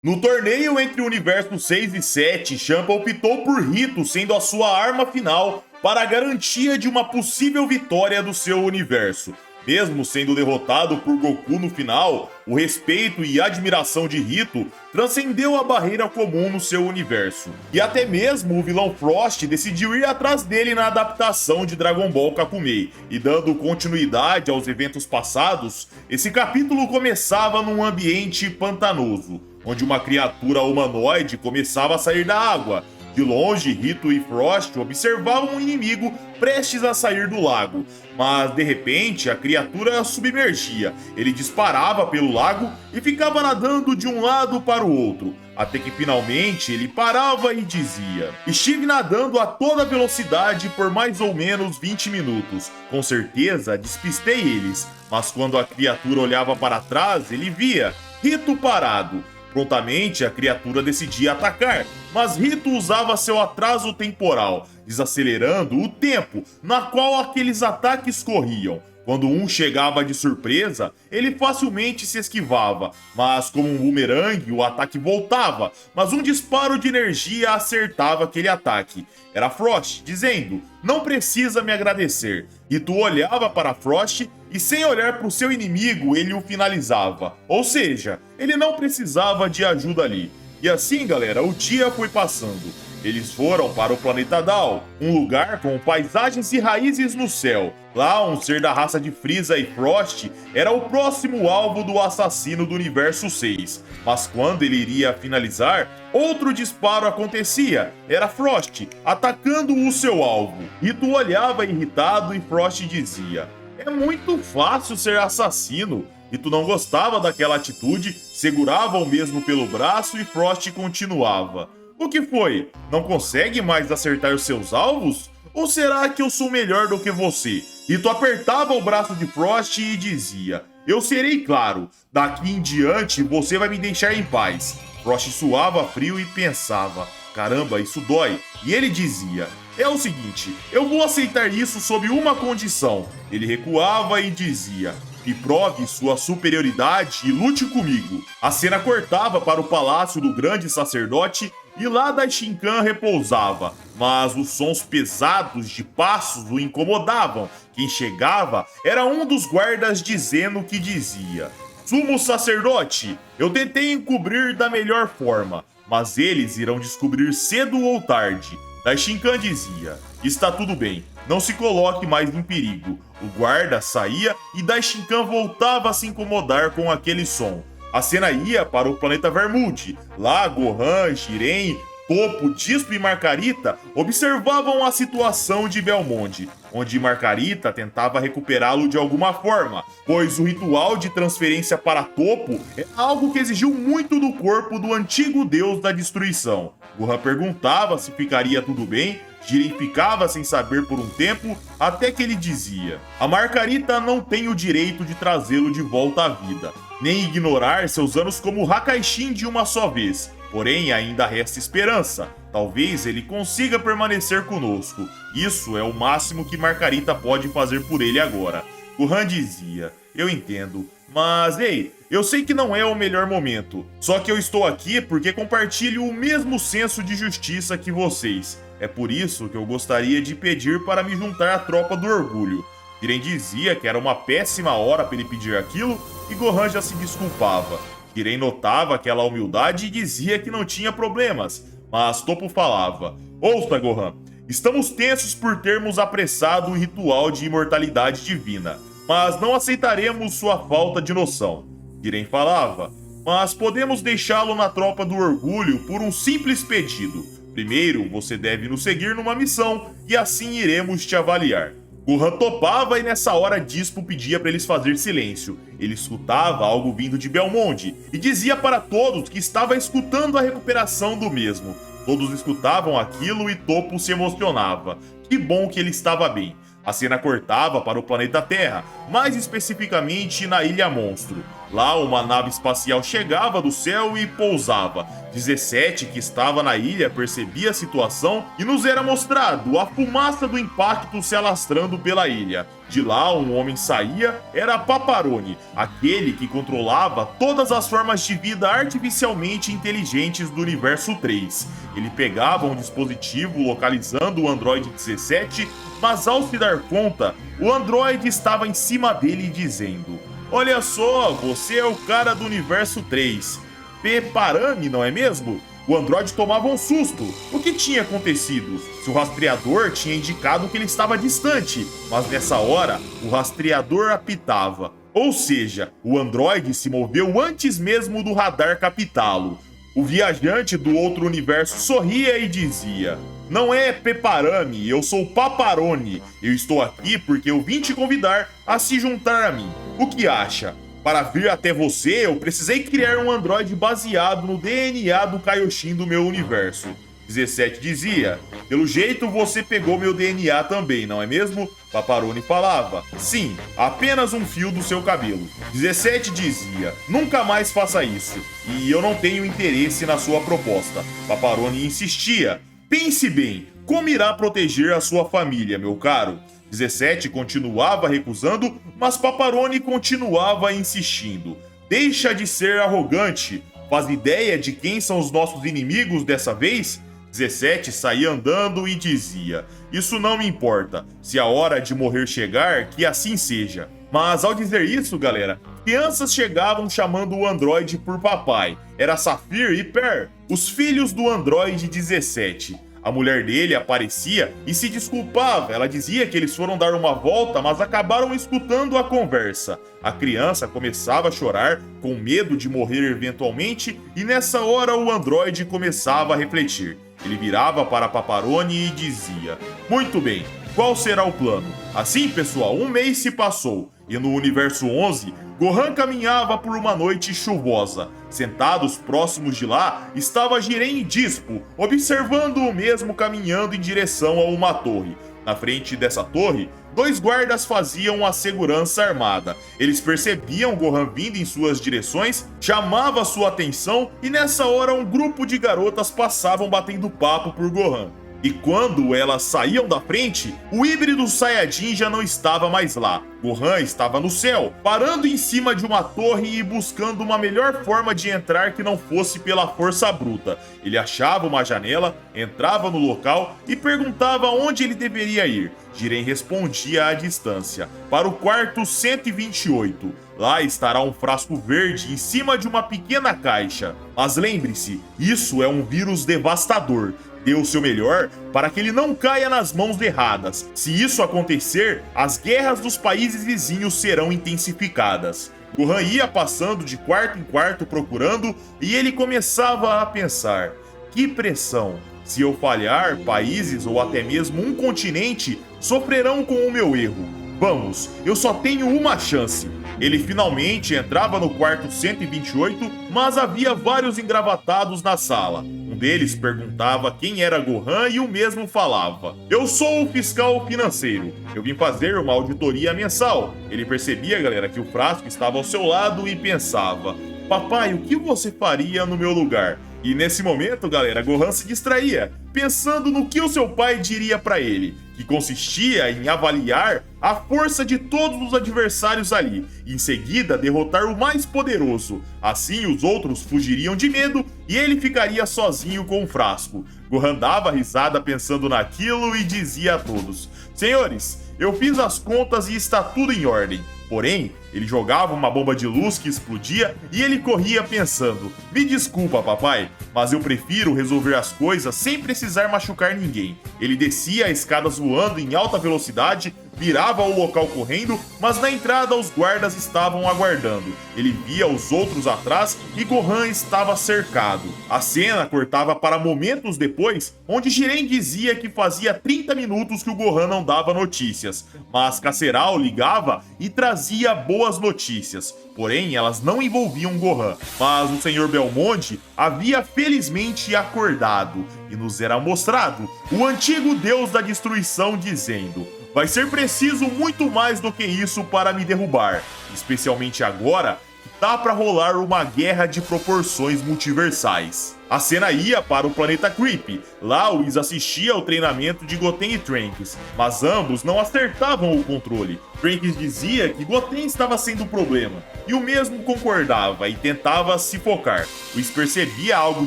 No torneio entre o universo 6 e 7, Champa optou por Rito sendo a sua arma final para a garantia de uma possível vitória do seu universo. Mesmo sendo derrotado por Goku no final, o respeito e admiração de Rito transcendeu a barreira comum no seu universo. E até mesmo o vilão Frost decidiu ir atrás dele na adaptação de Dragon Ball Kakumei. E dando continuidade aos eventos passados, esse capítulo começava num ambiente pantanoso, onde uma criatura humanoide começava a sair da água. De longe, Rito e Frost observavam um inimigo prestes a sair do lago, mas de repente a criatura submergia. Ele disparava pelo lago e ficava nadando de um lado para o outro, até que finalmente ele parava e dizia: "Estive nadando a toda velocidade por mais ou menos 20 minutos. Com certeza despistei eles, mas quando a criatura olhava para trás, ele via Rito parado. Prontamente, a criatura decidia atacar, mas Rito usava seu atraso temporal, desacelerando o tempo na qual aqueles ataques corriam. Quando um chegava de surpresa, ele facilmente se esquivava, mas como um bumerangue, o ataque voltava, mas um disparo de energia acertava aquele ataque. Era Frost, dizendo: "Não precisa me agradecer." E tu olhava para Frost e sem olhar para o seu inimigo, ele o finalizava. Ou seja, ele não precisava de ajuda ali. E assim, galera, o dia foi passando. Eles foram para o planeta Dal, um lugar com paisagens e raízes no céu. Lá, um ser da raça de Frieza e Frost era o próximo alvo do assassino do universo 6. Mas quando ele iria finalizar, outro disparo acontecia. Era Frost atacando o seu alvo. Rito olhava irritado e Frost dizia: "É muito fácil ser assassino." Rito não gostava daquela atitude, segurava o mesmo pelo braço e Frost continuava: "O que foi? Não consegue mais acertar os seus alvos? Ou será que eu sou melhor do que você?" Rito apertava o braço de Frost e dizia: "Eu serei claro, daqui em diante você vai me deixar em paz." Frost suava frio e pensava: "Caramba, isso dói." E ele dizia: "É o seguinte, eu vou aceitar isso sob uma condição." Ele recuava e dizia: "Me prove sua superioridade e lute comigo." A cena cortava para o palácio do grande sacerdote e lá da Shinkan repousava, mas os sons pesados de passos o incomodavam. Quem chegava era um dos guardas dizendo que dizia: "Sumo sacerdote, eu tentei encobrir da melhor forma, mas eles irão descobrir cedo ou tarde." Daishinkan dizia: "Está tudo bem, não se coloque mais em perigo." O guarda saía e Daishinkan voltava a se incomodar com aquele som. A cena ia para o planeta Vermute. Lá, Gohan, Jiren, Toppo, Disco e Margarita observavam a situação de Belmonte, onde Margarita tentava recuperá-lo de alguma forma, pois o ritual de transferência para Toppo é algo que exigiu muito do corpo do antigo deus da destruição. Gohan perguntava se ficaria tudo bem, Jiren ficava sem saber por um tempo, até que ele dizia: "A Margarita não tem o direito de trazê-lo de volta à vida, nem ignorar seus anos como Hakaishin de uma só vez. Porém, ainda resta esperança. Talvez ele consiga permanecer conosco. Isso é o máximo que Margarita pode fazer por ele agora." Gohan dizia: "Eu entendo, mas ei, eu sei que não é o melhor momento. Só que eu estou aqui porque compartilho o mesmo senso de justiça que vocês. É por isso que eu gostaria de pedir para me juntar à tropa do orgulho." Jiren dizia que era uma péssima hora para ele pedir aquilo e Gohan já se desculpava. Jiren notava aquela humildade e dizia que não tinha problemas, mas Toppo falava: "Ouça, Gohan, estamos tensos por termos apressado o ritual de imortalidade divina, mas não aceitaremos sua falta de noção." Jiren falava: "Mas podemos deixá-lo na tropa do orgulho por um simples pedido. Primeiro, você deve nos seguir numa missão e assim iremos te avaliar." Gohan topava e nessa hora Dispo pedia para eles fazer silêncio. Ele escutava algo vindo de Belmonte e dizia para todos que estava escutando a recuperação do mesmo. Todos escutavam aquilo e Toppo se emocionava. Que bom que ele estava bem. A cena cortava para o planeta Terra, mais especificamente na Ilha Monstro. Lá, uma nave espacial chegava do céu e pousava. 17, que estava na ilha, percebia a situação e nos era mostrado a fumaça do impacto se alastrando pela ilha. De lá, um homem saía, era Paparone, aquele que controlava todas as formas de vida artificialmente inteligentes do universo 3. Ele pegava um dispositivo localizando o Android 17, mas ao se dar conta, o Android estava em cima dele dizendo: "Olha só, você é o cara do universo 3. Peparame, não é mesmo?" O Android tomava um susto. O que tinha acontecido? Seu rastreador tinha indicado que ele estava distante, mas nessa hora, o rastreador apitava. Ou seja, o Android se moveu antes mesmo do radar captá-lo. O viajante do outro universo sorria e dizia: "Não é Peparame, eu sou Paparone. Eu estou aqui porque eu vim te convidar a se juntar a mim. O que acha? Para vir até você, eu precisei criar um androide baseado no DNA do Kaioshin do meu universo." 17 dizia: "Pelo jeito você pegou meu DNA também, não é mesmo?" Paparone falava: "Sim, apenas um fio do seu cabelo." 17 dizia: "Nunca mais faça isso, e eu não tenho interesse na sua proposta." Paparone insistia: "Pense bem, como irá proteger a sua família, meu caro?" 17 continuava recusando, mas Paparone continuava insistindo: "Deixa de ser arrogante. Faz ideia de quem são os nossos inimigos dessa vez?" 17 saía andando e dizia: "Isso não me importa. Se a hora de morrer chegar, que assim seja." Mas ao dizer isso, galera, crianças chegavam chamando o Android por papai. Era Safir e Per, os filhos do Android 17. A mulher dele aparecia e se desculpava. Ela dizia que eles foram dar uma volta, mas acabaram escutando a conversa. A criança começava a chorar, com medo de morrer eventualmente, e nessa hora o androide começava a refletir. Ele virava para Paparone e dizia: "Muito bem, qual será o plano?" Assim, pessoal, um mês se passou, e no universo 11, Gohan caminhava por uma noite chuvosa. Sentados próximos de lá, estava Jiren e Dispo, observando o mesmo caminhando em direção a uma torre. Na frente dessa torre, 2 guardas faziam a segurança armada. Eles percebiam Gohan vindo em suas direções, chamava sua atenção e nessa hora um grupo de garotas passavam batendo papo por Gohan. E quando elas saíam da frente, o híbrido Saiyajin já não estava mais lá. Gohan estava no céu, parando em cima de uma torre e buscando uma melhor forma de entrar que não fosse pela força bruta. Ele achava uma janela, entrava no local e perguntava onde ele deveria ir. Jiren respondia à distância: "Para o quarto 128. Lá estará um frasco verde em cima de uma pequena caixa. Mas lembre-se, isso é um vírus devastador. Dê o seu melhor para que ele não caia nas mãos erradas. Se isso acontecer, as guerras dos países vizinhos serão intensificadas." Gohan ia passando de quarto em quarto procurando e ele começava a pensar: "Que pressão! Se eu falhar, países ou até mesmo um continente sofrerão com o meu erro. Vamos, eu só tenho uma chance." Ele finalmente entrava no quarto 128, mas havia vários engravatados na sala. Um deles perguntava quem era Gohan e o mesmo falava: "Eu sou o fiscal financeiro. Eu vim fazer uma auditoria mensal." Ele percebia, galera, que o frasco estava ao seu lado e pensava: "Papai, o que você faria no meu lugar?" E nesse momento, galera, Gohan se distraía, pensando no que o seu pai diria para ele, que consistia em avaliar a força de todos os adversários ali, e em seguida derrotar o mais poderoso. Assim, os outros fugiriam de medo e ele ficaria sozinho com o frasco. Gohan dava risada pensando naquilo e dizia a todos: "Senhores, eu fiz as contas e está tudo em ordem." Porém, ele jogava uma bomba de luz que explodia e ele corria pensando: "Me desculpa, papai, mas eu prefiro resolver as coisas sem precisar machucar ninguém." Ele descia as escadas voando em alta velocidade, virava ao local correndo, mas na entrada os guardas estavam aguardando. Ele via os outros atrás e Gohan estava cercado. A cena cortava para momentos depois, onde Jiren dizia que fazia 30 minutos que o Gohan não dava notícias, mas Kaceral ligava e trazia boas notícias. Porém, elas não envolviam Gohan, mas o Sr. Belmonte havia felizmente acordado e nos era mostrado o antigo deus da destruição dizendo: "Vai ser preciso muito mais do que isso para me derrubar, especialmente agora que dá pra rolar uma guerra de proporções multiversais. A cena ia para o planeta Creep. Lá, Whis assistia ao treinamento de Goten e Trunks, mas ambos não acertavam o controle. Trunks dizia que Goten estava sendo o problema, e o mesmo concordava e tentava se focar. Whis percebia algo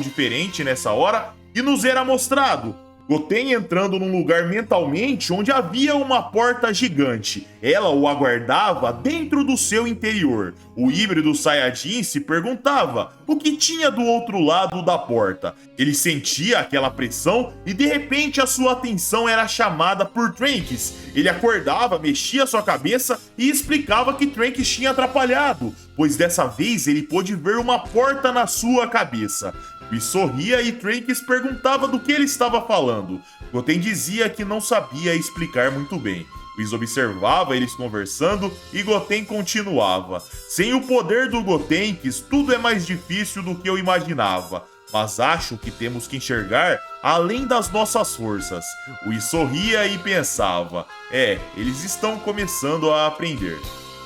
diferente nessa hora e nos era mostrado. Goten entrando num lugar mentalmente onde havia uma porta gigante. Ela o aguardava dentro do seu interior. O híbrido Saiyajin se perguntava o que tinha do outro lado da porta. Ele sentia aquela pressão e de repente a sua atenção era chamada por Trunks. Ele acordava, mexia sua cabeça e explicava que Trunks tinha atrapalhado, pois dessa vez ele pôde ver uma porta na sua cabeça. Whis sorria e Trunks perguntava do que ele estava falando. Goten dizia que não sabia explicar muito bem. Whis observava eles conversando e Goten continuava. Sem o poder do Gotenks, tudo é mais difícil do que eu imaginava. Mas acho que temos que enxergar além das nossas forças. Whis sorria e pensava. Eles estão começando a aprender.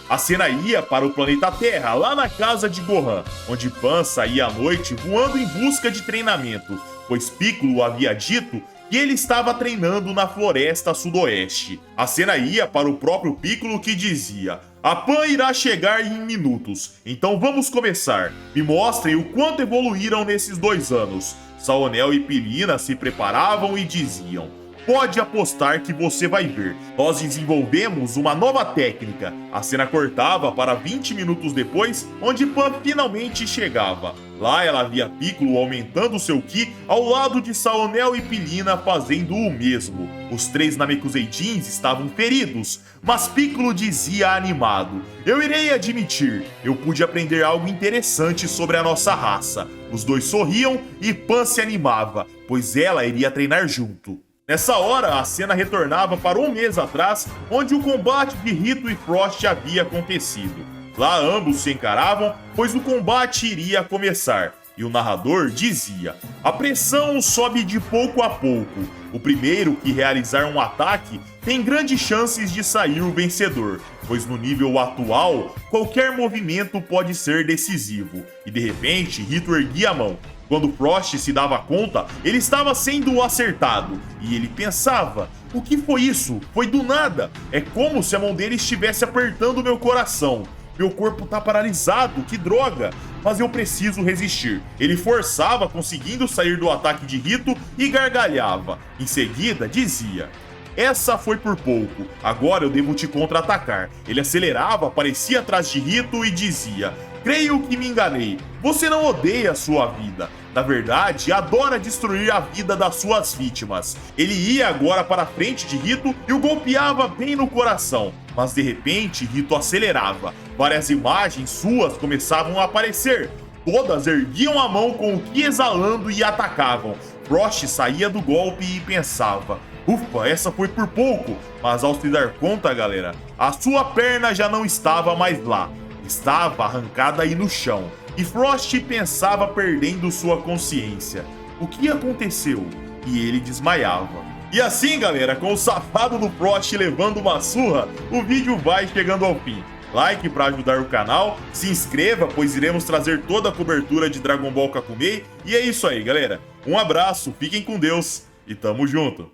A cena ia para o planeta Terra, lá na casa de Gohan, onde Pan saía à noite voando em busca de treinamento, pois Piccolo havia dito que ele estava treinando na floresta sudoeste. A cena ia para o próprio Piccolo que dizia: "A Pan irá chegar em minutos, então vamos começar. Me mostrem o quanto evoluíram nesses 2 anos." Saonel e Pilina se preparavam e diziam: "Pode apostar que você vai ver. Nós desenvolvemos uma nova técnica." A cena cortava para 20 minutos depois, onde Pan finalmente chegava. Lá ela via Piccolo aumentando seu Ki ao lado de Saonel e Pilina fazendo o mesmo. Os 3 Namekuseidins estavam feridos, mas Piccolo dizia animado: "Eu irei admitir, eu pude aprender algo interessante sobre a nossa raça." Os dois sorriam e Pan se animava, pois ela iria treinar junto. Nessa hora, a cena retornava para 1 mês atrás, onde o combate de Rito e Frost havia acontecido. Lá ambos se encaravam, pois o combate iria começar, e o narrador dizia: "A pressão sobe de pouco a pouco. O primeiro que realizar um ataque tem grandes chances de sair o vencedor, pois no nível atual, qualquer movimento pode ser decisivo." E de repente, Rito erguia a mão. Quando Frost se dava conta, ele estava sendo acertado, e ele pensava: "O que foi isso? Foi do nada. É como se a mão dele estivesse apertando meu coração. Meu corpo tá paralisado, que droga! Mas eu preciso resistir." Ele forçava, conseguindo sair do ataque de Rito e gargalhava. Em seguida, dizia: "Essa foi por pouco, agora eu devo te contra-atacar." Ele acelerava, aparecia atrás de Rito e dizia: "Creio que me enganei. Você não odeia a sua vida. Na verdade, adora destruir a vida das suas vítimas." Ele ia agora para frente de Rito e o golpeava bem no coração. Mas de repente, Rito acelerava. Várias imagens suas começavam a aparecer. Todas erguiam a mão com o Ki exalando e atacavam. Frost saía do golpe e pensava: "Ufa, essa foi por pouco." Mas ao se dar conta, galera, a sua perna já não estava mais lá. Estava arrancada aí no chão. E Frost pensava perdendo sua consciência. O que aconteceu? E ele desmaiava. E assim, galera, com o safado do Frost levando uma surra, o vídeo vai chegando ao fim. Like para ajudar o canal, se inscreva, pois iremos trazer toda a cobertura de Dragon Ball Kakumei. E é isso aí, galera. Um abraço, fiquem com Deus e tamo junto.